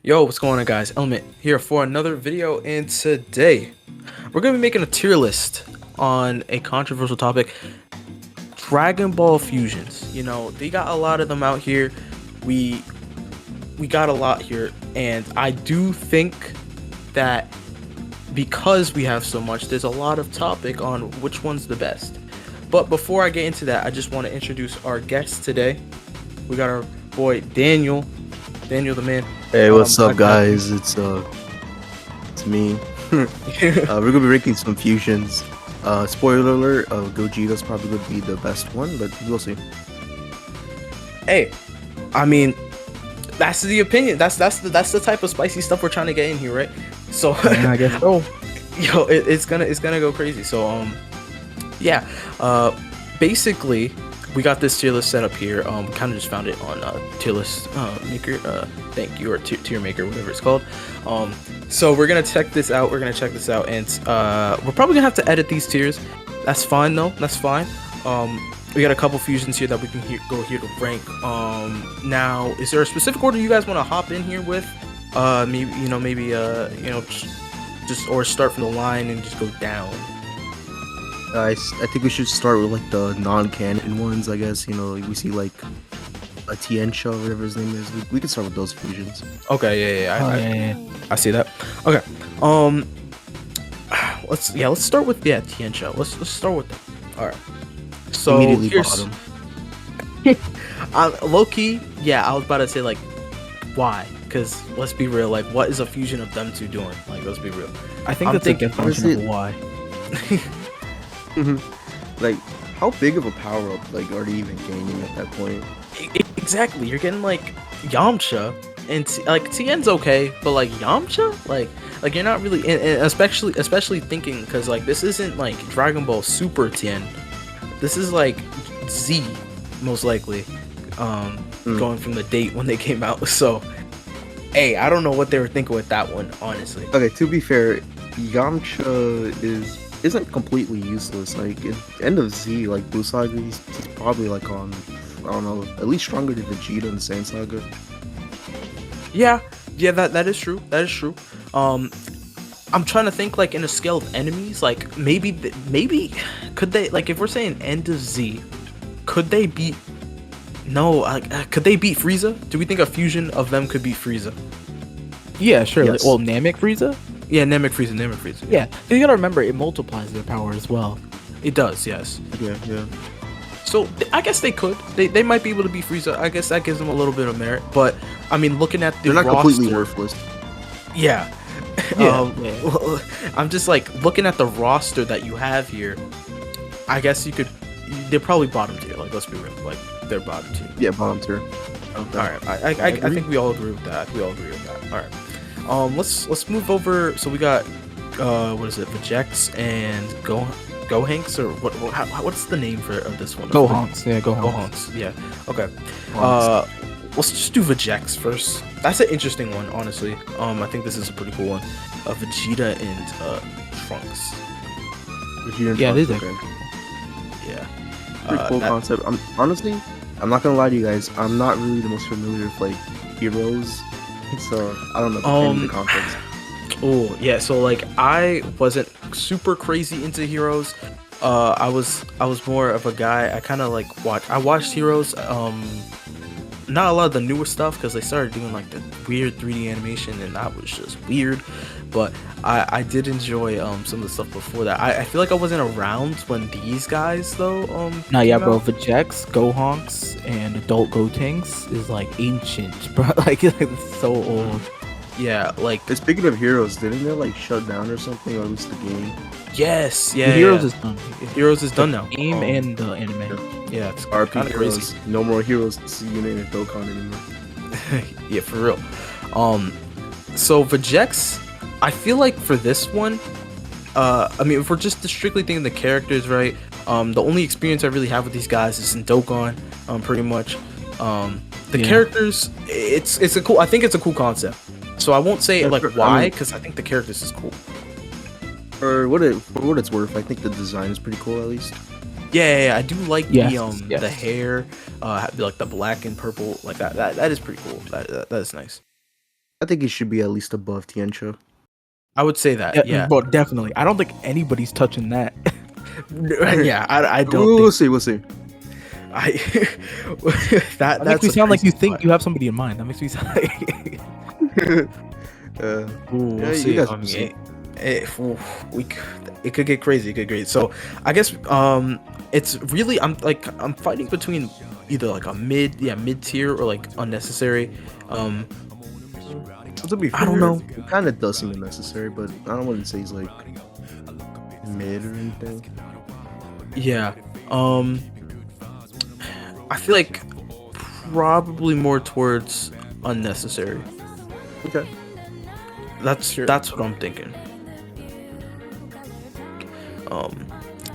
Yo, what's going on, guys? Element here for another video, and today we're gonna be making a tier list on a controversial topic: Dragon Ball fusions. You know, they got a lot of them out here. We we got a lot here, and I do think that because we have so much, there's a lot of topic on which one's the best. But before I get into that, I just want to introduce our guest today. We got our boy Daniel the man. Hey, what's up, Black Panther. guys? It's me. We're gonna be ranking some fusions. Spoiler alert: Gogeta's probably gonna be the best one, but we'll see. Hey, I mean, that's the opinion. That's the type of spicy stuff we're trying to get in here, right? So, Yeah, I guess so. yo, it's gonna go crazy. So, yeah, basically, we got this tier list set up here. We kind of just found it on tier list maker. Thank you, or tier maker, whatever it's called. So we're gonna check this out. And we're probably gonna have to edit these tiers. That's fine though. That's fine. We got a couple fusions here that we can go here to rank. Now, is there a specific order you guys want to hop in here with? Maybe just or start from the line and just go down. I think we should start with like the non-canon ones. I guess we see like a Tiencha, whatever his name is. We can start with those fusions. Okay, Yeah. I see that. Okay. Let's start with Tiancha. Let's start with that. All right. So Immediately here's bottom. low key. Yeah, I was about to say like why? Because let's be real. Like, what is a fusion of them two doing? Like, let's be real. I think I'm that's thinking- a definition honestly- of why. Like, how big of a power up like are they even gaining at that point? Exactly. You're getting like Yamcha and like Tien's okay, but like Yamcha, like you're not really, and especially thinking because like this isn't like Dragon Ball Super Tien. This is like Z, most likely, going from the date when they came out. So, hey, I don't know what they were thinking with that one, honestly. Okay, to be fair, Yamcha isn't completely useless. Like at the end of Z, like Blue Saga, he's probably like on, I don't know, at least stronger than Vegeta in the Saiyan Saga. Yeah, that is true. That is true. I'm trying to think like in a scale of enemies, like maybe could they, like, if we're saying end of Z, could they beat? No, like could they beat Frieza? Do we think a fusion of them could beat Frieza? Yeah, sure. Yes. Well, Namek Frieza? Yeah, Namek Frieza. Yeah. You gotta remember, it multiplies their power as well. It does. Yes. Yeah. So I guess they could. They might be able to beat Frieza. I guess that gives them a little bit of merit. But I mean, looking at the They're not roster, completely worthless. yeah. Yeah, I'm just like looking at the roster that you have here. I guess you could. They're probably bottom tier. Like, let's be real. Like, they're bottom tier. Yeah, bottom tier. All right. I think we all agree with that. All right. Let's move over. So we got what is it? Vejex and Gohanks, or what's the name of this one? Gohanks. Yeah, Gohanks. Gohanks. Yeah. Okay. Let's just do Vejex first. That's an interesting one, honestly. I think this is a pretty cool one. Vegeta and Trunks. Yeah, it is okay. Yeah. Pretty cool concept. Honestly, I'm not gonna lie to you guys. I'm not really the most familiar with like heroes, so I don't know any of the concepts. Oh yeah, so like I wasn't super crazy into Heroes. I was more of a guy. I kind of like I watched Heroes. Not a lot of the newer stuff because they started doing like the weird 3D animation, and that was just weird. But I did enjoy some of the stuff before that. I feel like I wasn't around when these guys though. Nah, yeah, came bro. out. Vejex, Gohanks, and Adult Gotenks is like ancient, bro. Like it's so old. Yeah, like And speaking of heroes, didn't they like shut down or something, or at least the game? yes, The yeah. Heroes yeah. is done. Heroes is done now. Game and the anime. Yeah, it's RP kind of heroes. crazy. No more heroes to see in a Dokkan anymore. Yeah, for real. So Vejex, I feel like for this one, I mean, if we're just strictly thinking the characters, right? The only experience I really have with these guys is in Dokkan, pretty much. The Yeah. characters, it's a cool. I think it's a cool concept. So I won't say Yeah, like I why, mean- because I think the characters is cool. For what it's worth, I think the design is pretty cool at least. Yeah, I do like Yes, the yes. the hair, like the black and purple, like that is pretty cool. That is nice. I think it should be at least above Tiancha. I would say that. Yeah. Well, definitely. I don't think anybody's touching that. Yeah. I don't. We'll see. We'll see. I that That makes that's me a sound like you crazy think thought. you have somebody in mind. That makes me sound like Ooh, we'll Yeah, you see. guys I will mean, see. it could get crazy. It could get crazy. So I guess it's really I'm fighting between either like a mid tier or like unnecessary. To be I don't fair, know. It kind of does seem unnecessary, but I don't want to say he's like mid or anything. Yeah. I feel like probably more towards unnecessary. Okay. That's what I'm thinking.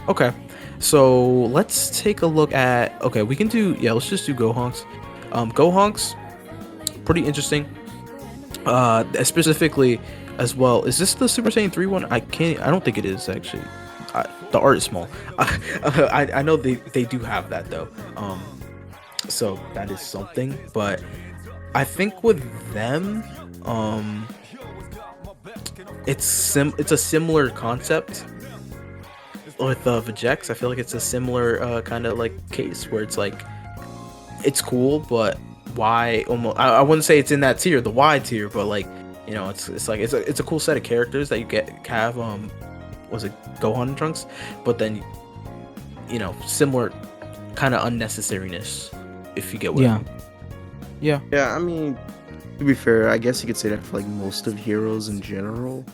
Okay. So let's take a look at we can do let's just do Gohonks. Gohonks, pretty interesting. Specifically as well. Is this the Super Saiyan 3 one? I don't think it is actually. The art is small. I know they do have that though. So that is something, but I think with them, it's a similar concept with Vegeks. I feel like it's a similar kind of like case where it's like it's cool, but why? Almost, I wouldn't say it's in that tier, the Y tier, but like it's like it's a cool set of characters that you have. Was it Gohan and Trunks? But then similar kind of unnecessariness, if you get what I mean. Yeah. Yeah, I mean, to be fair, I guess you could say that for like most of heroes in general.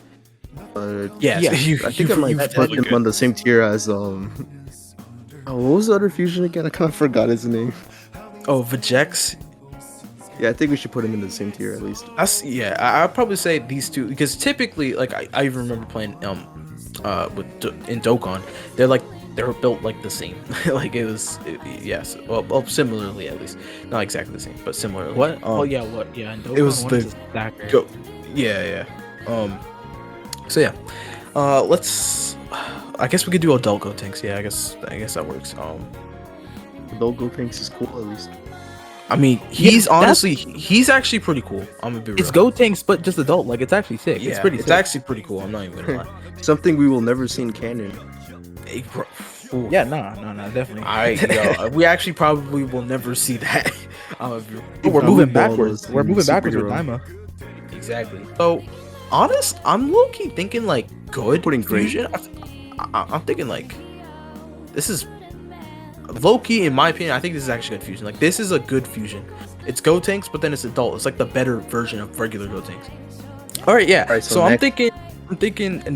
But Yeah, Yeah, I think I might put him on the same tier as Oh, what was the other fusion again? I kind of forgot his name. Oh, Vegeks. Yeah, I think we should put him in the same tier at least. I'd probably say these two because typically, like I even remember playing in Dokkan, they're built like the same. Like yes, well, similarly at least, not exactly the same, but similarly. What? Um, Yeah. And it was Dokkan, the what is this stacker? Go. Yeah. So yeah, let's. I guess we could do adult Gotenks. Yeah, I guess that works. Adult Gotenks is cool at least. I mean, he's actually pretty cool. I'm gonna be real. It's Gotenks, but just adult. Like it's actually sick. Yeah, It's pretty. It's sick. actually pretty cool. I'm not even gonna lie. Something we will never see in canon. Hey, bro, ooh. Yeah, no, definitely. We actually probably will never see that. But we're Dragon moving Ball backwards. was We're moving backwards with superhero. Daima. Exactly. So, I'm low-key thinking like good Putting great. fusion. I'm thinking like this is low-key in my opinion. I think this is actually good fusion. Like this is a good fusion. It's Gotenks, but then it's adult. It's like the better version of regular Gotenks. All right, yeah. Alright, so so I'm next- thinking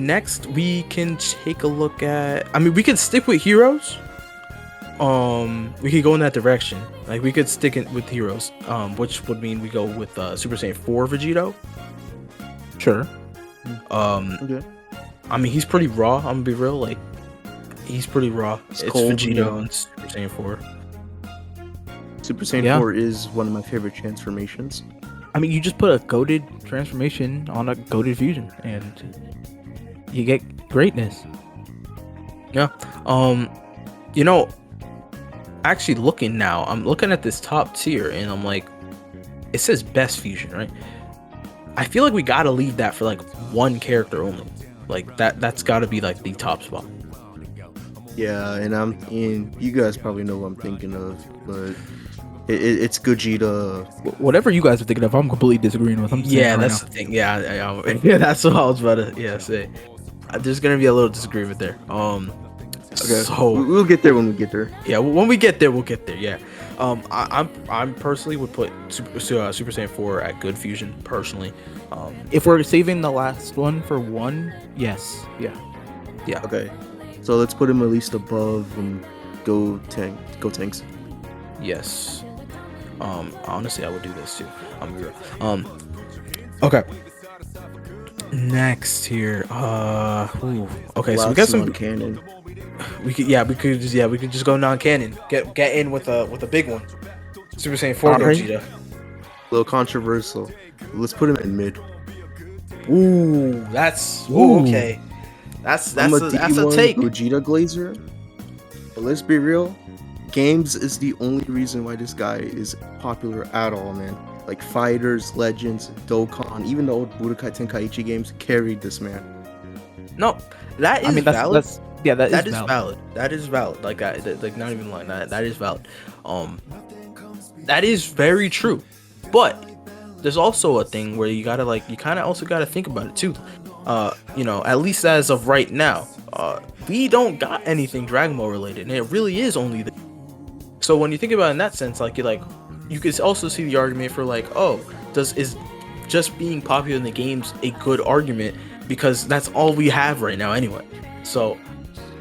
next we can take a look at. I mean, we could stick with heroes. We could go in that direction. Like we could stick it with heroes. Which would mean we go with Super Saiyan 4 Vegito. Sure. Okay. I mean, he's pretty raw. I'm gonna be real. Like, he's pretty raw. It's cold, Vegito yeah. and Super Saiyan 4. Super Saiyan Yeah. 4 is one of my favorite transformations. I mean, you just put a goated transformation on a goated fusion, and you get greatness. Yeah. Actually, I'm looking at this top tier, and I'm like, it says best fusion, right? I feel like we gotta leave that for like one character only. Like that's gotta be like the top spot. Yeah, and you guys probably know what I'm thinking of, but it's Gogeta. Whatever you guys are thinking of, I'm completely disagreeing with. I'm saying Yeah, it right that's now. the thing. Yeah, that's what I was about to say. There's gonna be a little disagreement there. Okay, So we'll get there when we get there. yeah, when we get there, we'll get there. Yeah. I'm personally would put Super Saiyan 4 at good fusion personally. If we're saving the last one for one, yes, yeah. Okay, so let's put him at least above Gotenks. Yes. Honestly, I would do this too. I'm real. Okay. Next here. Okay, so we got some. canon. We could just go non-canon. Get in with a big one. Super Saiyan 4 Alright. Gogeta. A little controversial. Let's put him in mid. Ooh, that's Ooh. okay. That's I'm a D1 take. Gogeta Glazer. But let's be real. Games is the only reason why this guy is popular at all, man. like Fighters, Legends, Dokkan, even the old Budokai Tenkaichi games carried this man. No, that is I mean, valid. that's yeah, That is valid. That is valid. Like like not even lying. That is valid. That is very true. But there's also a thing where you gotta you kind of also gotta think about it too. You know, at least as of right now, we don't got anything Dragon Ball related, and it really is only the. So when you think about it in that sense, you could also see the argument for oh, is just being popular in the games a good argument because that's all we have right now anyway. So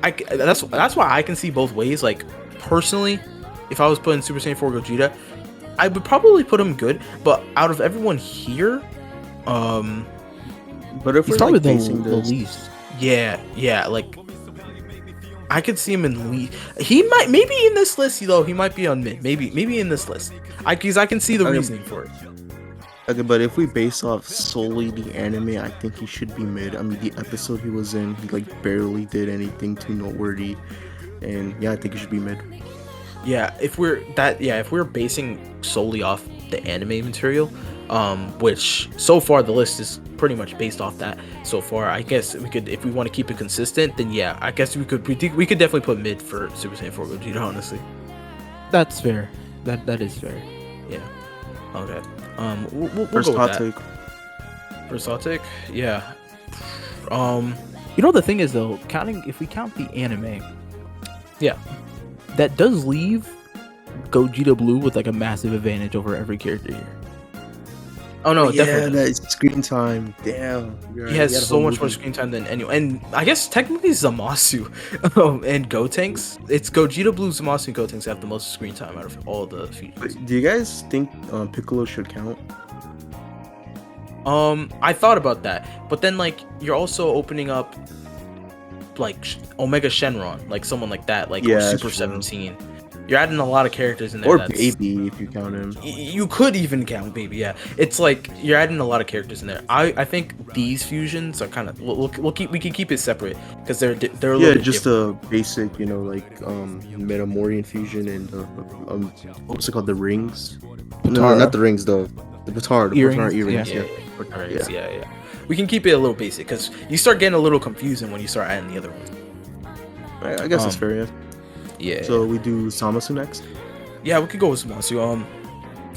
that's why I can see both ways. Like personally, if I was putting Super Saiyan 4 Gogeta, I would probably put him good. But out of everyone here, but if he's we're probably like the basing this, least. yeah, like I could see him in lead. He might maybe in this list though. He might be on mid. Maybe in this list. Because I can see the reasoning for it. okay, but if we base off solely the anime, I think he should be mid. I mean, the episode he was in, he like barely did anything too noteworthy, and yeah, I think he should be mid. Yeah, if we're basing solely off the anime material, which so far the list is pretty much based off that so far. I guess we could, if we want to keep it consistent, then yeah, I guess we could definitely put mid for Super Saiyan 4 Gogeta, honestly. That's fair. That is fair. Yeah. Okay. We'll First go with hot that. take. First hot take. Yeah. You know, the thing is though, if we count the anime, Yeah. that does leave Gogeta Blue with like a massive advantage over every character here. Oh no, yeah, definitely. that screen time. Damn, you're He right. has had a so whole much more movie. screen time than anyone, and I guess technically Zamasu and Gotenks. It's Gogeta Blue, Zamasu, and Gotenks have the most screen time out of all the fusions. But do you guys think Piccolo should count? I thought about that, but then you're also opening up Omega Shenron, someone like that, or Yeah, that's Super true. 17. You're adding a lot of characters in there. Or that's- Baby, if you count him. You could even count Baby, yeah. It's you're adding a lot of characters in there. I think these fusions are kind of we can keep it separate because they're a little Yeah, bit just different. a basic, Metamorian fusion and what's it called, the rings? No, Potara. not the rings though. The Potara, Earrings, Potara earrings. yeah, Yeah. Alright, yeah. We can keep it a little basic because you start getting a little confusing when you start adding the other ones. I guess that's fair. Yeah. Yeah. So we do Samasu next. yeah, we could go with Zamasu.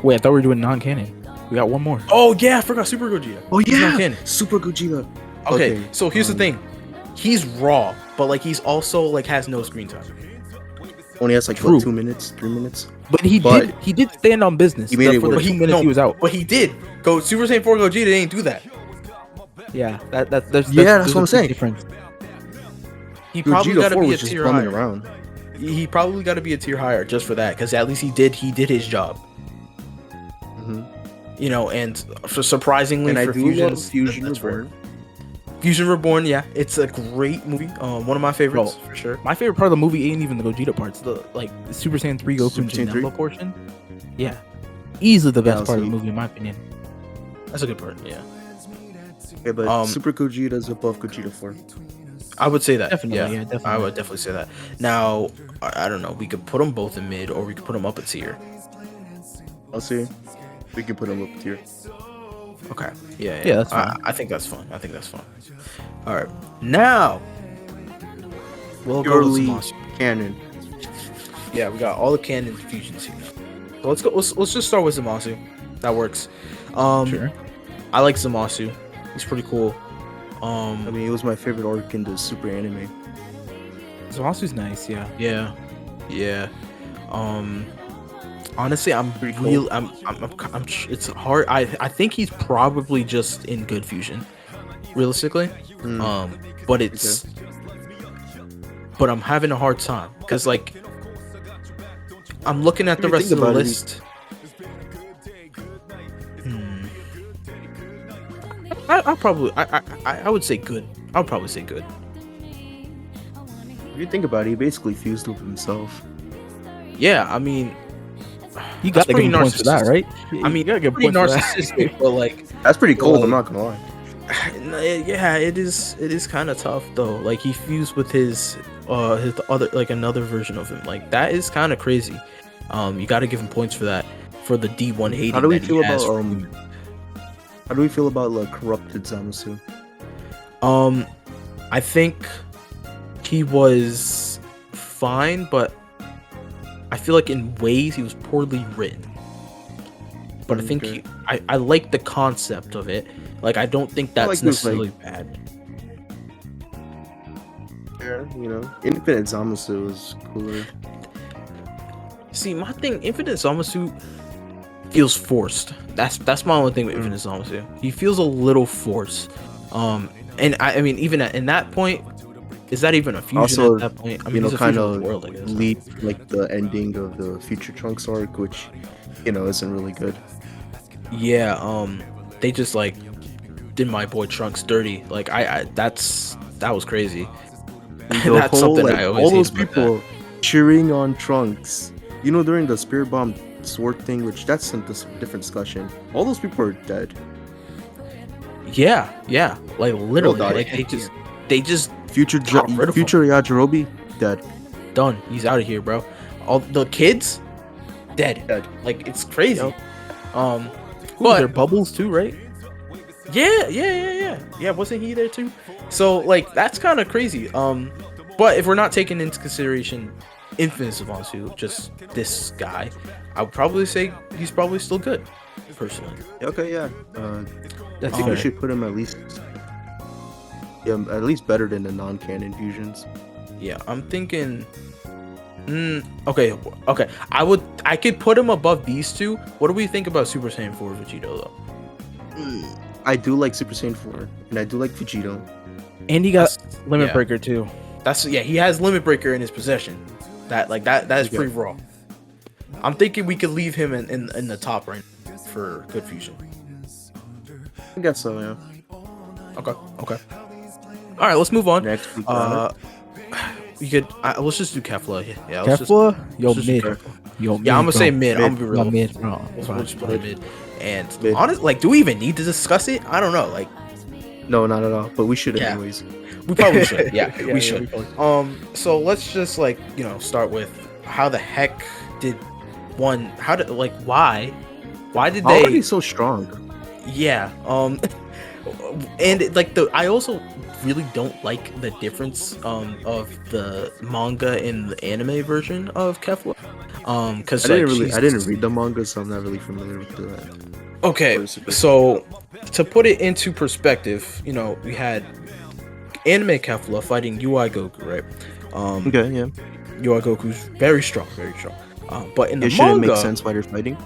Wait, I thought we were doing non-canon. We got one more. Oh yeah, I forgot Super Gogeta. Oh He's not canon. Super Gogeta. Okay, so here's the um, thing. He's raw, but he's also has no screen time. Only has True. what, 2 minutes, 3 minutes. But he did stand on business. He made it for the work. 2 minutes he was out. But he did go Super Saiyan 4 Gogeta didn't do that. Yeah, that's Yeah, that's there's what I'm a big saying. difference. He probably Gogeta got to 4 be a was just tier bumming higher. around. He probably got to be a tier higher just for that, because at least he did his job. hmm And for surprisingly And I for do love fusions, Fusion that's Reborn. Fusion Reborn, yeah, it's a great movie. One of my favorites for sure. My favorite part of the movie ain't even the Gogeta parts. The Super Saiyan 3 Goku Super and Saiyan 3? Janemba portion. Yeah, easily the best I'll part of the see. movie in my opinion. That's a good part. Yeah, Okay, but Um, Super Gogeta is above Gogeta 4. I would say that. Definitely, yeah, definitely. I would definitely say that. Now, I don't know. We could put them both in mid, or we could put them up a tier. I'll see. We can put him up tier. Okay. Yeah. Yeah, that's fine. I think that's fine. All right. Now, we'll go Purely with Zamasu. canon. Yeah, we got all the canon fusions here. So let's go. Let's just start with Zamasu. That works. Sure. I like Zamasu. He's pretty cool. I mean, it was my favorite arc in the Super anime. Zamasu's nice. Yeah. Yeah. Honestly, I'm Pretty cool. real. I'm. It's hard. I think he's probably just in good fusion, realistically. Hmm. But it's. But I'm having a hard time because I'm looking at the If you rest think of the about it, list. I would say good. I would probably say good. If you think about it, he basically fused with himself. Yeah, I mean, You That's got to give pretty him points for that, narcissistic. right? I mean, you gotta give pretty points for that. narcissistic, but That's pretty cool. Well, I'm not gonna lie. yeah, it is kind of tough though. He fused with his other another version of him. That is kind of crazy. You got to give him points for that. for the D1 hating How do we that feel he has. about How do we feel about like corrupted Zamasu? I think he was fine, but I feel like in ways he was poorly written. But I think Okay. I like the concept of it. Like, I don't think that's like this, necessarily bad. Yeah, you know, Infinite Zamasu is cooler. See, my thing, Infinite Zamasu feels forced. That's my only thing with Infinite Zamasu. He feels a little forced. And I mean, even in that point, is that even a fusion Also, at that point? I mean, You know, he's a kind fusion of of the world, I guess. lead like the ending of the Future Trunks arc, which you know isn't really good. Yeah, they just like did my boy Trunks dirty. Like that was crazy. The That's whole, something like, I always all hate those about that. people cheering on Trunks. You know, during the Spirit Bomb sword thing, which that's a different discussion. All those people are dead. Yeah, like literally, died. like they just Future Got rid of Future Yajirobe dead. done. He's out of here, bro. All the kids dead. Dead. Like, it's crazy. Yep. But But they're bubbles too, right? yeah. Wasn't he there too? So like that's kind of crazy. But if we're not taking into consideration Infinite Zamasu, just this guy, I would probably say he's probably still good, personally. Okay, yeah. That's I think fair. we should put him at least better than the non-canon fusions. Yeah, I'm thinking. Okay. I could put him above these two. What do we think about Super Saiyan 4 Vegito though? I do like Super Saiyan 4, and I do like Vegito. And he got That's- Limit yeah. Breaker too. He has Limit Breaker in his possession. That is Okay. pretty raw. I'm thinking we could leave him in the top right for good fusion. I guess so, yeah. Okay. All right, let's move on. Next, we got You could let's just do Kefla. Yeah, let's just- Kefla, yo let's just do mid, Kefla. yo mid. Yeah, I'm gonna bro. say mid. I'm gonna be Yo, real. mid, bro. We'll just put him mid. And Mid. honestly, like, do we even need to discuss it? I don't know. Like, no, not at all. But we should Yeah. anyways. we probably should. Yeah, we we should. probably So let's just like start with how the heck did one? How did why? Why did How are they? he so strong? Yeah. And like I also really don't like the difference of the manga and the anime version of Kefla. Because I didn't read the manga, so I'm not really familiar with that. Okay, so to put it into perspective, we had anime Kefla fighting UI Goku, right? Okay, yeah. UI Goku's very strong, very strong. But in the It shouldn't manga, make sense why they're fighting.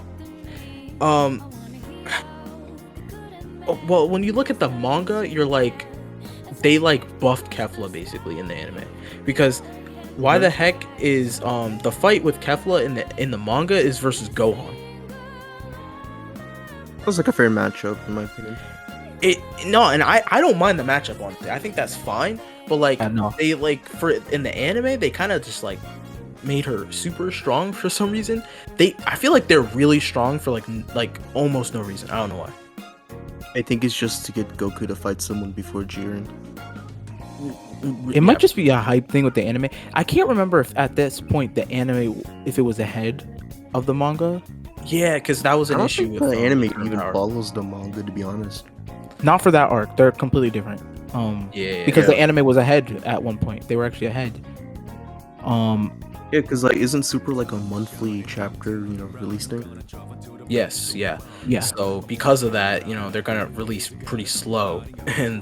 Well, when you look at the manga, you're like, they like buffed Kefla basically in the anime, because why the heck is the fight with Kefla in the manga is versus Gohan? That's like a fair matchup, in my opinion. And I don't mind the matchup on it. I think that's fine, but like I know. they like for in the anime they kind of just like made her super strong for some reason. I feel like they're really strong for like almost no reason. I don't know why. I think it's just to get Goku to fight someone before Jiren. It might just be a hype thing with the anime. I can't remember if at this point the anime, if it was ahead of the manga. Yeah, because that was I an don't issue think with the anime Ultimate even Power. follows the manga, to be honest. Not for that arc. They're completely different. Yeah, Because the anime was ahead at one point. They were actually ahead. Yeah, because like, isn't Super like a monthly chapter, release date? yes, yeah. Yeah. So because of that, they're gonna release pretty slow, and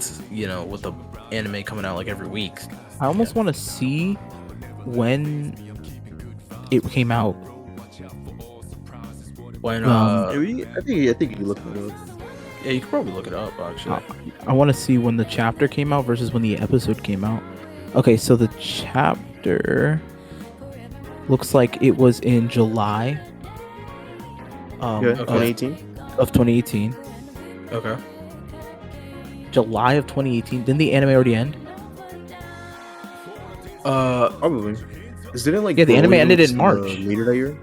with the anime coming out like every week. I almost want to see when it came out. When I think you can look it up. yeah, you could probably look it up actually. I want to see when the chapter came out versus when the episode came out. Okay, so the chapter looks like it was in July Yeah, okay. 2018. of 2018. Okay. July of 2018. Didn't the anime already end? Probably. Is it like Yeah, the anime Broly ended in released, March. later that year?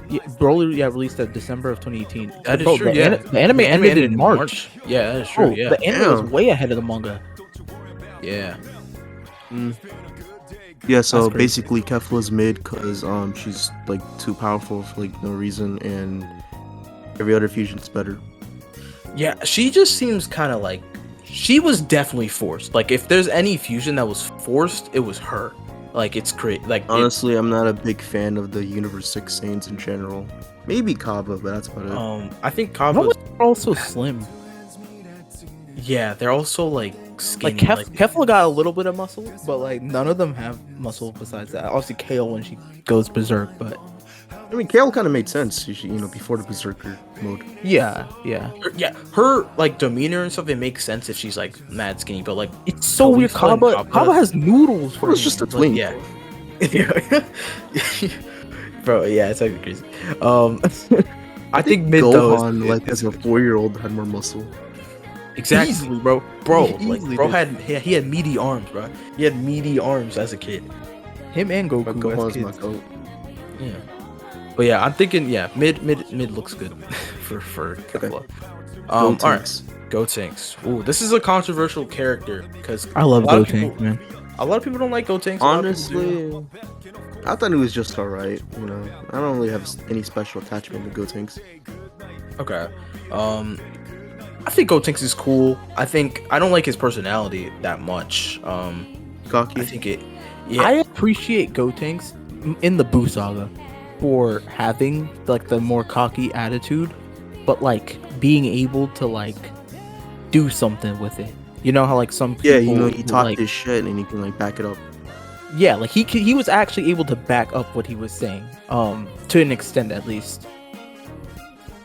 Yeah, Broly released in December of 2018. That is Bro, true. the Yeah, the anime ended in March. Yeah, that is true. Oh, Yeah, the anime was Damn. way ahead of the manga. yeah. Yeah, so That's crazy. basically Kefla's mid because she's like too powerful for like no reason, and every other fusion's better. Yeah, she just seems kind of like she was definitely forced. Like if there's any fusion that was forced, it was her. Like it's great. Like Honestly, I'm not a big fan of the Universe 6 Saiyans in general. Maybe Kaba, but that's about it. I think No, Kaba's they're also slim. yeah, they're also like skinny. Like Kefla got a little bit of muscle, but like none of them have muscle besides that. Obviously, Kale when she goes berserk, but I mean, Kale kind of made sense, before the Berserker mode. yeah. her like demeanor and stuff. It makes sense if she's like mad skinny, but like It's so Kalifa weird. and Kaba Kaba- has noodles for It was him. just a Like, twink. yeah. Bro, yeah, it's actually crazy. I think mid though Gohan, like as a 4-year-old, had more muscle. exactly, Easily. bro. He Like easily bro did. he had meaty arms, bro. He had meaty arms as a kid. Him and Goku. But as Gohan's my kids. goat. Yeah. But yeah, I'm thinking mid looks good for Kefla. All right, Gotenks. Gotenks. Ooh, this is a controversial character because I love a lot of Gotenks, people- man. a lot of people don't like Gotenks. a lot of people do. Honestly, I thought it was just alright. I don't really have any special attachment to Gotenks. Okay. I think Gotenks is cool. I don't like his personality that much. Cocky. I think it. Yeah. I appreciate Gotenks in the Boo Saga for having like the more cocky attitude, but like being able to like do something with it. You know how like some people, Yeah, he talked like, his shit and he can like back it up. yeah, like he was actually able to back up what he was saying, to an extent at least.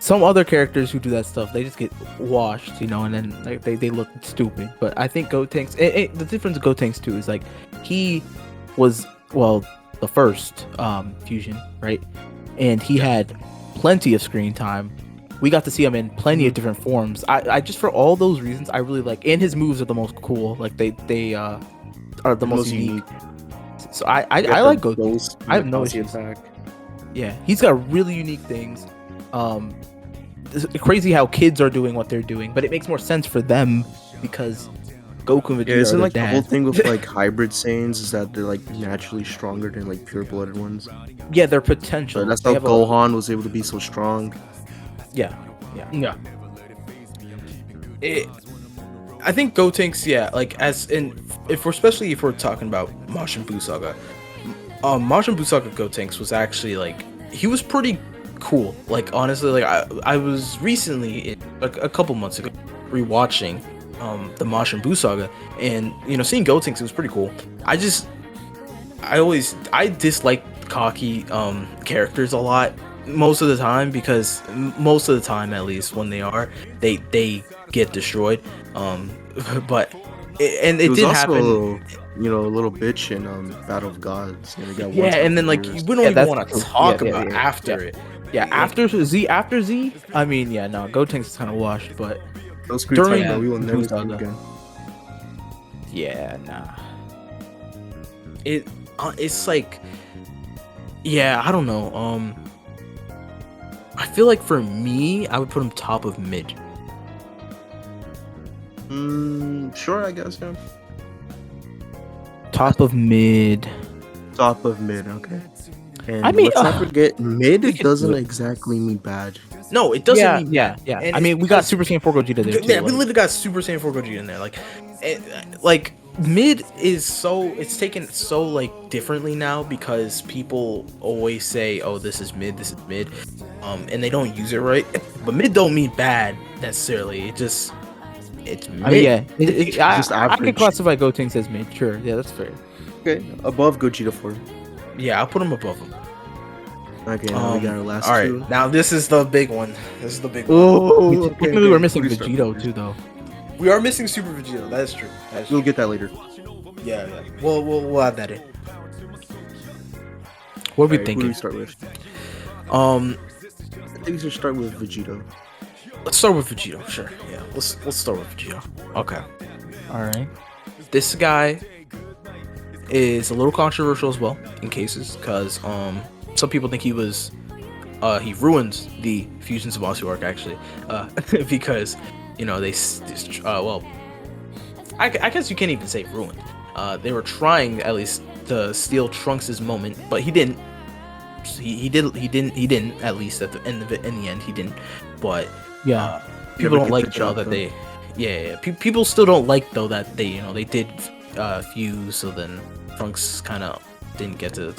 Some other characters who do that stuff, they just get washed, and then like they look stupid. But I think Gotenks, the difference of Gotenks too is like he was the first fusion, right? And he had plenty of screen time. We got to see him in plenty of different forms. I just for all those reasons I really like, and his moves are the most cool. Like they are the most unique. So I like Gotenks. I have no issues. Yeah, he's got really unique things. It's crazy how kids are doing what they're doing, but it makes more sense for them because Goku and Vegeta Yeah, are isn't their like the whole dad. thing with like hybrid Saiyans is that they're like naturally stronger than like pure-blooded ones. Yeah, their potential. So that's They how have Gohan was able to be so strong. Yeah. Yeah. I think Gotenks, like if we're talking about Majin Buu Saga, Majin Buu Saga Gotenks was actually like he was pretty cool. Like honestly, like I was recently like a couple months ago rewatching the Majin Buu Saga, and seeing Gotenks, it was pretty cool. I dislike cocky characters a lot most of the time, because most of the time, at least when they get destroyed. But it was did also happen. a little bitch in Battle of Gods. We got Yeah, and then like we don't even that's want to true. talk Yeah, yeah, about yeah, after it. Yeah, after Z, I mean, yeah, no, Gotenks is kind of washed, but those screw during time, bro. We will never see Buu him Saga. again. yeah, nah. It's like, yeah, I don't know. I feel like for me, I would put him top of mid. Sure, I guess, yeah. Top of mid. Top of mid, okay. And I mean, let's not forget, mid we could doesn't do it. exactly mean bad. No, it doesn't mean yeah. And I mean, it's we got because- Super Saiyan 4 Gogeta there too. Yeah, we like- literally got Super Saiyan 4 Gogeta in there. Like mid is it's taken so like differently now, because people always say, "Oh, this is mid," and they don't use it right. But mid don't mean bad necessarily. It's mid. I mean, yeah, just I could average. classify Gotenks as mid. Sure, yeah, that's fair. Okay, above Gogeta 4. Yeah, I'll put him above him. Okay, now we got our last all right, two. now this is the big one. This is the big one. Oh, Technically, we're missing Who do you start Vegito with? too, though. We are missing Super Vegeta. That is true. We'll get that later. Yeah. We'll add that in. What are we Alright, who do thinking? we start with? I think we should start with Vegito. Let's start with Vegito. Sure. Yeah. Let's start with Vegito. Okay. All right. This guy is a little controversial as well in cases, because some people think he ruins the Fusion Zamasu arc, actually, because I guess you can't even say ruined. They were trying at least to steal Trunks' moment, but he didn't. He didn't. At least at the end of it, in the end, he didn't. But Yeah. people Never don't get like the though job that done. they. Yeah. People still don't like though that they did fuse. So then Trunks kind of didn't get to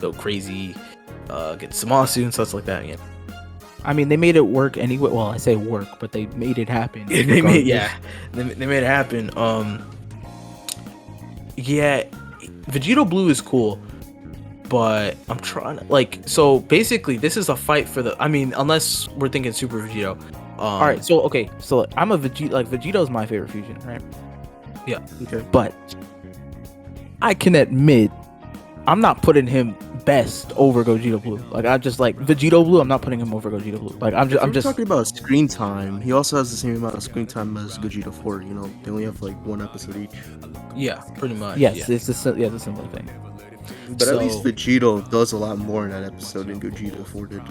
go crazy, get Zamasu and stuff like that. Yeah. I mean, they made it work anyway. Well, I say work, but they made it happen. They made they made it happen. Yeah, Vegito Blue is cool, but I'm trying to so basically this is a fight for the. I mean, unless we're thinking Super Vegito. All right, so okay, so I'm a Vegito. Like Vegito's my favorite fusion, right? Yeah. Okay. But I can admit, I'm not putting him best over Gogeta Blue. Like I just like Vegito Blue. I'm not putting him over Gogeta Blue. Like I'm just talking about screen time. He also has the same amount of screen time as Gogeta 4. They only have like one episode each. Yeah, pretty much. yes, Yeah. it's a similar thing. But at least So- Vegito does a lot more in that episode than Gogeta 4 did.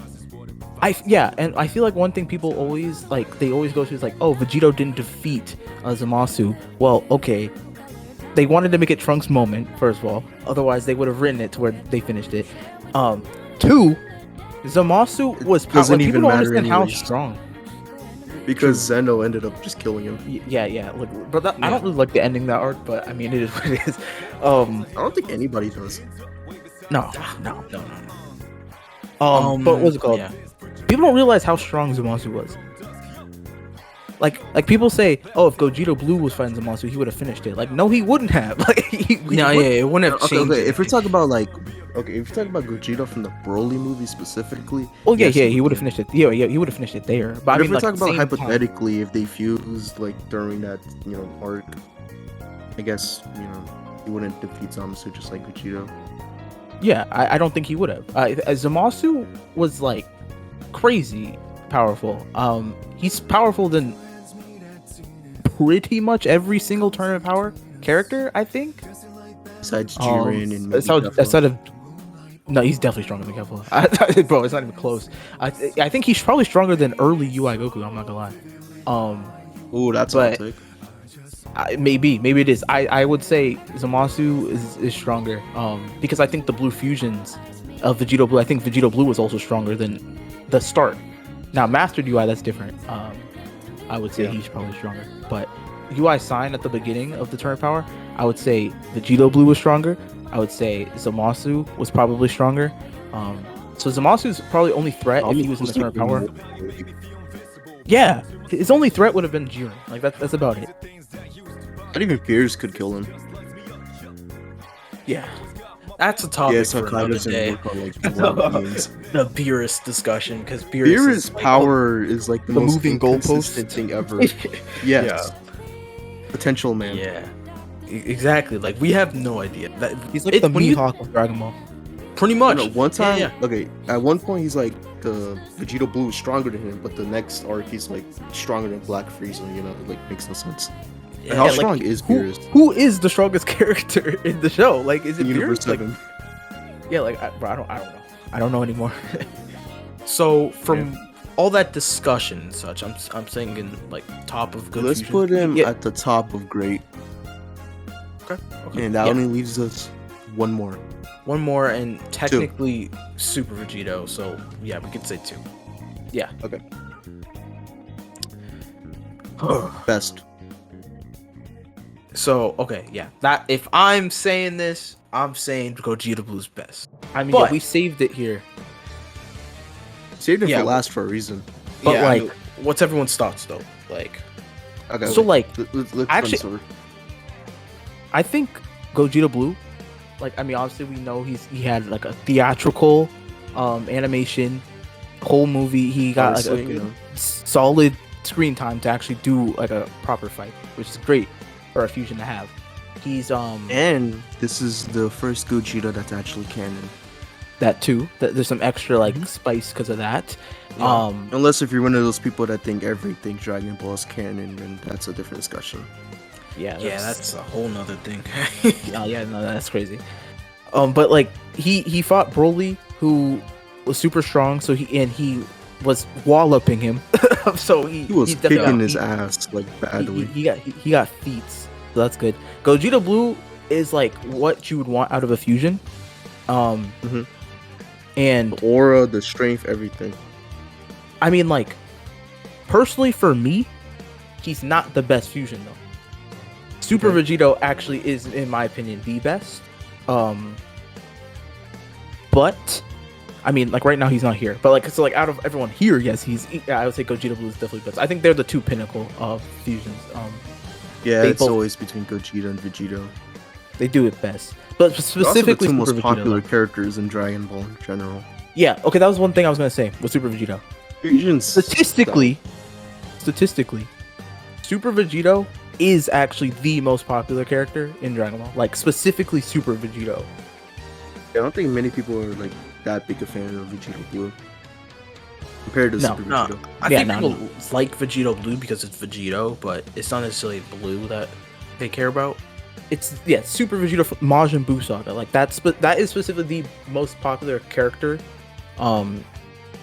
And I feel like one thing people always they always go to is like, oh, Vegito didn't defeat Zamasu. Well, okay. They wanted to make it Trunks' moment, first of all. Otherwise, they would have written it to where they finished it. Two, Zamasu was doesn't people even don't matter understand how anyways. strong. Because Zeno ended up just killing him. Yeah. Like, but I Yeah. don't really like the ending of that arc, but I mean, it is what it is. I don't think anybody does. No. No. But what's it called? Yeah. People don't realize how strong Zamasu was. Like people say, oh, if Gogeta Blue was fighting Zamasu, he would have finished it. Like, no, he wouldn't have. Like, he No, wouldn't. it wouldn't have Okay, changed. if we're anything. talking about if you're talking about Gogeta from the Broly movie specifically. Oh yeah, yes, he would have finished it. Yeah, he would have finished it there. But But I if mean, we're like, talking about same time. hypothetically, if they fused during that arc, I guess he wouldn't defeat Zamasu just like Vegito. Yeah, I don't think he would have. Zamasu was like crazy powerful. He's powerful than pretty much every single tournament power character, I think. Besides Jiren and maybe Outside Kefla. of no, he's definitely stronger than Kefla. Bro, it's not even close. I think he's probably stronger than early UI Goku. I'm not gonna lie. Ooh, that's but- a take. Maybe it is. I would say Zamasu is stronger. Because I think the blue fusions of Vegito Blue. I think Vegito Blue was also stronger than the start. Now Mastered UI, that's different. I would say Yeah. he's probably stronger. But UI Sign at the beginning of the turn power, I would say Vegito Blue was stronger. I would say Zamasu was probably stronger. So Zamasu's probably only threat if he was in the turn power. Yeah, his only threat would have been Jiren. Like that's about it. Not even Pierce could kill him. Yeah, that's a topic Yeah, for so another doesn't day. work on one beings. The Beerus discussion, because Beerus' power is like the the most moving goalpost. inconsistent thing ever. Yes. Potential man. Yeah, exactly. Like we have no idea. That He's like the when you- Mihawk of Dragon Ball. pretty I much. know, one time, Yeah. okay, at one point he's like the Vegito Blue is stronger than him, but the next arc he's like stronger than Black Frieza. It like makes no sense. Yeah, How like, strong is Who, Beerus? who is the strongest character in the show? Like, is it Universe Beerus? Like, 7. yeah, like bro, I don't know. I don't know anymore. So from all that discussion and such, I'm thinking like top of good. Let's fusion. put him Yeah. at the top of great, Okay. and that Yeah. only leaves us one more. One more and technically Super Vegito. So yeah, we could say two. Yeah. Okay. Best. So okay, yeah. That if I'm saying this, I'm saying Gogeta Blue's best. I mean, But- yeah, we saved it here. Saved it Yeah. for last for a reason. But, Yeah, I like- know. What's everyone's thoughts though? Like, Okay. So, like, let's actually- run this over. I think Gogeta Blue, like, I mean, obviously we know he had like a theatrical, animation, whole movie. He got like Obviously, a solid screen time to actually do like a proper fight, which is great for a fusion to have. He's And this is the first Gogeta that's actually canon. that too. There's some extra like spice because of that. Yeah. Unless if you're one of those people that think everything Dragon Ball is canon, then that's a different discussion. Yeah, that's a whole nother thing. yeah, no, that's crazy. But like he fought Broly, who was super strong. So he was walloping him. So He was definitely- kicking his he- ass like badly. he got feats. So that's good. Gogeta Blue, is like what you would want out of a fusion. Mhm. And The aura, the strength, everything. I mean, like, personally for me, he's not the best fusion though. Super Okay. Vegito actually is, in my opinion, the best. But I mean, like right now he's not here. But like, so like out of everyone here, yes, I would say Gogeta Blue is definitely best. I think they're the two pinnacle of fusions. Yeah, They it's both- always between Gogeta and Vegito. They do it best. But They're also specifically the two most Super Vegito, popular though. characters in Dragon Ball in general. Yeah, okay, that was one thing I was gonna say with Super Vegito. Fusions. Statistically, Super Vegito is actually the most popular character in Dragon Ball. Like specifically Super Vegito. I don't think many people are like that big a fan of Vegito Blue compared to No, Super no. Vegito. I Yeah, think no, people like Vegito Blue because it's Vegito, but it's not necessarily blue that they care about. It's Super Vegito from Majin Buu Saga. Like that is specifically the most popular character.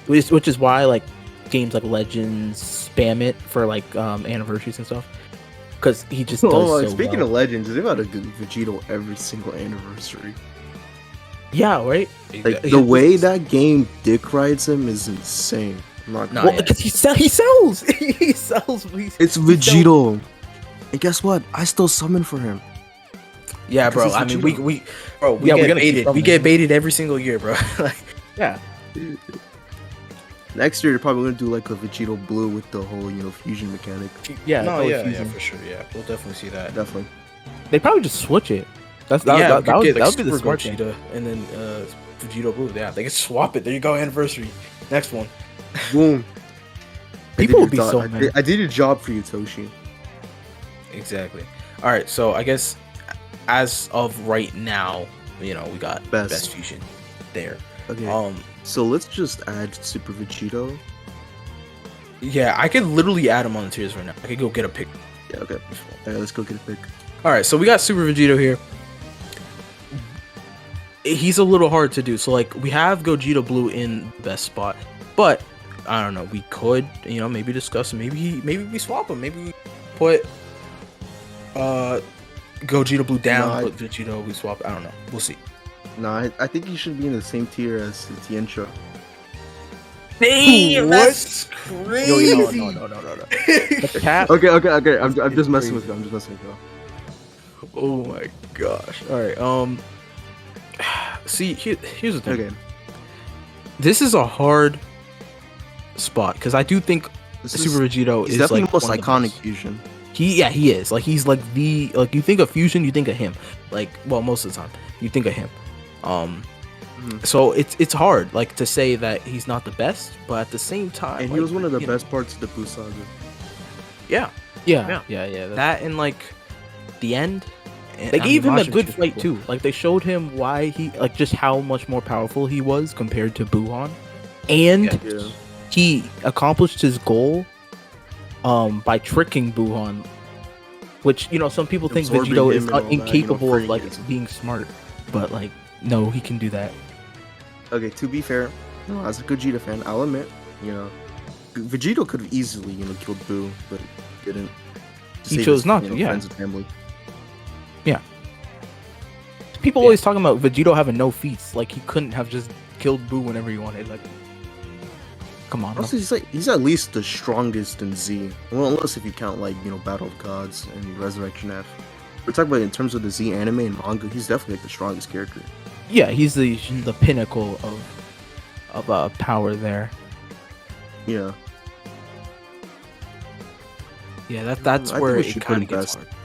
Which is why like games like Legends spam it for like anniversaries and stuff. Because he just does Oh, so speaking well. of Legends, they've had a good Vegito every single anniversary. Yeah, right. Like the way that game dick rides him is insane. I'm not No, gonna- Well, because he sells. He sells. It's Vegito. And guess what? I still summon for him. Yeah, bro. Because I it's mean, Vegito. we Yeah, we're get gonna keep baited. We coming. get baited every single year, bro. Like, Yeah. Next year, they're probably gonna do like a Vegito Blue with the whole, fusion mechanic. Yeah. no, probably yeah, fusion. for sure. Yeah, we'll definitely see that. Definitely. They probably just switch it. That yeah, would get, like, be the Super smart thing. Gogeta and then Vegito Blue. Yeah, they can swap it. There you go, anniversary. Next one. Boom. I People did would be your so job- mad. I did your job for you, Toshi. Exactly. All right, so I guess as of right now, we got Best. best fusion there. Okay. So let's just add Super Vegito. Yeah, I could literally add him on the tiers right now. I could go get a pick. Yeah. Okay. Let's go get a pick. All right, so we got Super Vegito here. He's a little hard to do. So like we have Gogeta Blue in the best spot, but I don't know. We could, maybe discuss. Maybe we swap him. Maybe we put Gogeta Blue down, No, I- put Vegito. We swap. I don't know. We'll see. No, I think he should be in the same tier as Tientra. Damn, What? that's crazy. No. The cat. Okay. I'm just messing with you. I'm just messing with you. Oh my gosh. All right. See, here's the thing. Okay. This is a hard spot because I do think This Super Vegito He's is definitely like the most one of iconic best. fusion. He is like he's like you think of fusion, you think of him. Like, well, most of the time you think of him. Mhm. So it's hard like to say that he's not the best, but at the same time, And he like, was one of the you know, best parts of the Buu Saga. Yeah, Yeah. that and like the end. And, They I gave mean, him a Majin good was fight cool. too. Like they showed him why he like just how much more powerful he was compared to Buhan, and Yeah. Yeah. he accomplished his goal by tricking Buhan, which some people think Absorbing Vegito him is and all that, incapable of freeing like him. being smart, but like no, he can do that. Okay, to be fair, as a Gogeta fan, I'll admit, Vegito could have easily, killed Buu, but he didn't. To He save chose his, not to, yeah. Friends and family. People Yeah. always talking about Vegito having no feats, like he couldn't have just killed Buu whenever he wanted. Like, come on, Also, he's at least the strongest in Z. Well, unless if you count Battle of Gods and Resurrection F. We're talking about in terms of the Z anime and manga, he's definitely like the strongest character. yeah, he's the pinnacle of power there. Yeah. Yeah, that's I think where we it should kind of put him gets best. hard.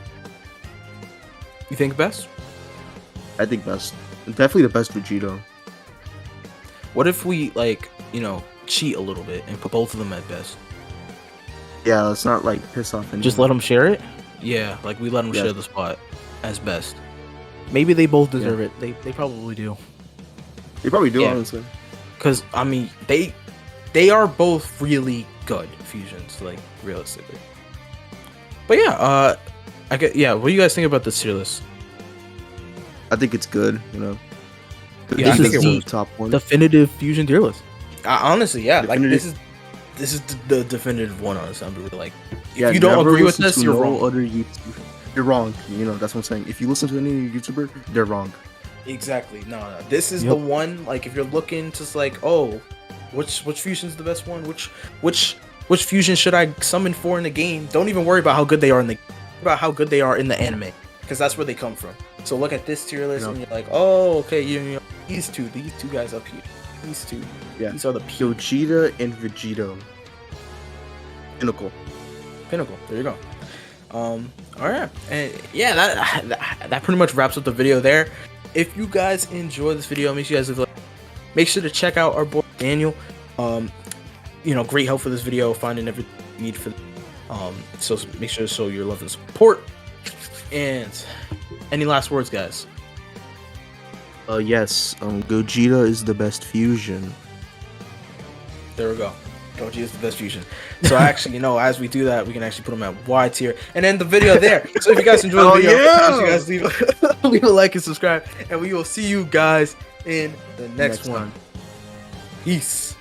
You think best? I think best. Definitely the best Vegito. What if we cheat a little bit and put both of them at best? Yeah, let's not piss off anyone. Just let him share it. Yeah, like we let them Yeah. share the spot as best. Maybe they both deserve it. They probably do. They probably do, Yeah. honestly. Because I mean, they are both really good fusions, like realistically. But yeah, What do you guys think about this tier list? I think it's good, Yeah, I think This it is was the top one. Definitive fusion tier list. Honestly, yeah, like Definitive- this is the definitive one. Honestly, I'm really like, if Yeah, you don't never agree with listen this, to you're no wrong. Other YouTube. You're wrong. You know, that's what I'm saying. If you listen to any YouTuber, they're wrong. Exactly. No. This is Yep. the one. Like, if you're looking to like, oh, which fusion's the best one? Which fusion should I summon for in the game? Don't even worry about how good they are in the about how good they are in the anime, because that's where they come from. So look at this tier list, Yep. and you're like, oh, okay, you know, these two guys up here, these two, Yeah. these are the Gogeta and Vegito. Pinnacle. pinnacle. There you go. All right, and yeah, that pretty much wraps up the video there. If you guys enjoy this video, make sure you guys make sure to check out our boy Daniel. You know, great help for this video, finding everything you need for. So make sure to show your love and support. And any last words, guys? Yes. Gogeta is the best fusion. There we go. Goji is the best fusion. So actually, you know, as we do that, we can actually put them at Y tier and end the video there. So if you guys enjoyed the Oh, video, yeah! make sure you guys leave a like and subscribe, and we will see you guys in the next one. time. Peace.